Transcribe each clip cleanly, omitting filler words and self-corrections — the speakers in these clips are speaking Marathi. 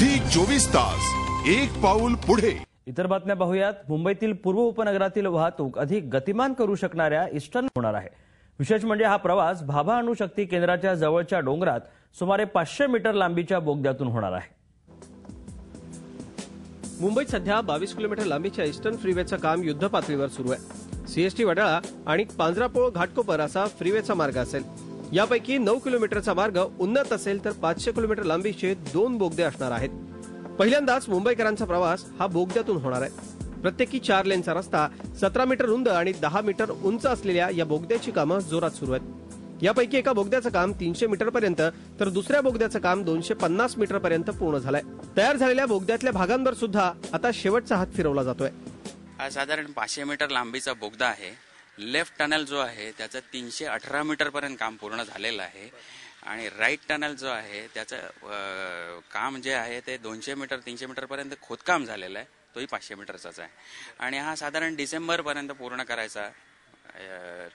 झी 24 तास एक पाऊल पुढे। इतर बातम्या पाहूयात। मुंबईतील पूर्व उपनगरातील वाहतूक अधिक गतिमान करू शकणाऱ्या ईस्टर्न होणार आहे। विशेष म्हणजे हा प्रवास भाभा अणुशक्ती केंद्राच्या जवळच्या डोंगरात सुमारे 500 मीटर लांबीच्या बोगद्यातून होणार आहे। मुंबईत सध्या 22 किलोमीटर लांबीच्या ईस्टर्न फ्रीवेचं काम युद्धपातळीवर सुरू आहे। सीएसटी वडाळा आणि पांजरापोळ घाटकोपर असा फ्रीवेचा मार्ग असेल। यापैकी 9 किलोमीटरचा मार्ग उन्नत असेल तर 500 किलोमीटर लांबीचे 2 बोगदे असणार आहेत। पहिल्यांदाच मुंबईकरांचा प्रवास हा बोगद्यातून होणार आहे। प्रत्येकी 4 लेनचा रस्ता, 17 मीटर रुंद आणि 10 मीटर उंच असलेल्या या बोगद्याची कामं जोरात सुरू आहेत। यापैकी एका बोगद्याचं काम 300 मीटर पर्यंत तर दुसऱ्या बोगद्याचं काम 250 मीटर पर्यंत पूर्ण झालंय। तयार झालेल्या बोगद्यातल्या भागांवर सुद्धा आता शेवटचा हात फिरवला जातोय। हा साधारण 500 मीटर लांबीचा बोगदा आहे। लेफ्ट टनल जो आहे त्याचं 318 मीटर पर्यंत काम पूर्ण झालेलं आहे आणि राईट टनल जो आहे त्याचं काम जे आहे ते 200 मीटर 300 मीटर पर्यंत खोदकाम झालेलं आहे, तोही 500 मीटरचाच आहे आणि हा साधारण डिसेंबर पर्यंत पूर्ण करायचा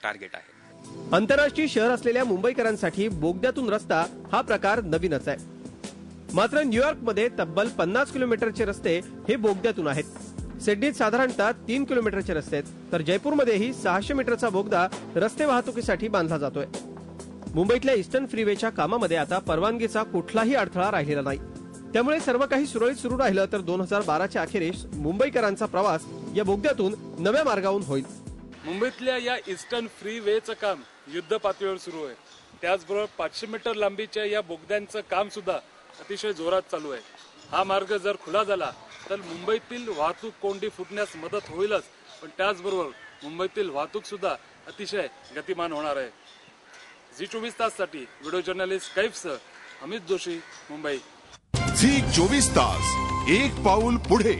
टार्गेट आहे। आंतरराष्ट्रीय शहर असलेल्या मुंबईकरांसाठी बोगद्यातून रस्ता हा प्रकार नवीनच आहे। मात्र न्यूयॉर्कमध्ये तब्बल 50 किलोमीटरचे रस्ते हे बोगद्यातून आहेत। सिडनीत साधारणतः 3 किलोमीटरचे रस्ते आहेत, तर जयपूरमध्येही 600 मीटरचा बोगदा रस्ते वाहतुकीसाठी बांधला जातोय। मुंबईतल्या ईस्टर्न फ्रीवेच्या कामामध्ये आता परवानगीचा कुठलाही अडथळा राहिलेला नाही। त्यामुळे सर्व काही सुरळीत सुरू राहिलं तर 2012च्या अखेरीस मुंबईकरांचा प्रवास या बोगद्यातून नव्या मार्गावरून होईल। मुंबईतल्या या ईस्टर्न फ्रीवेचं काम युद्ध पातळीवर सुरू आहे। त्याचबरोबर 500 मीटर लांबीच्या या बोगद्यांचं काम सुद्धा अतिशय जोरात चालू आहे। हा मार्ग जर खुला झाला तर मुंबईतील वाहतूक कोंडी फुटण्यास मदत होईलच, पण त्याचबरोबर मुंबईतील वाहतूक सुद्धा अतिशय गतिमान होणार आहे। झी 24 ताससाठी व्हिडिओ जर्नलिस्ट कैफसह अमित जोशी, मुंबई। झी 24 तास एक पाऊल पुढे।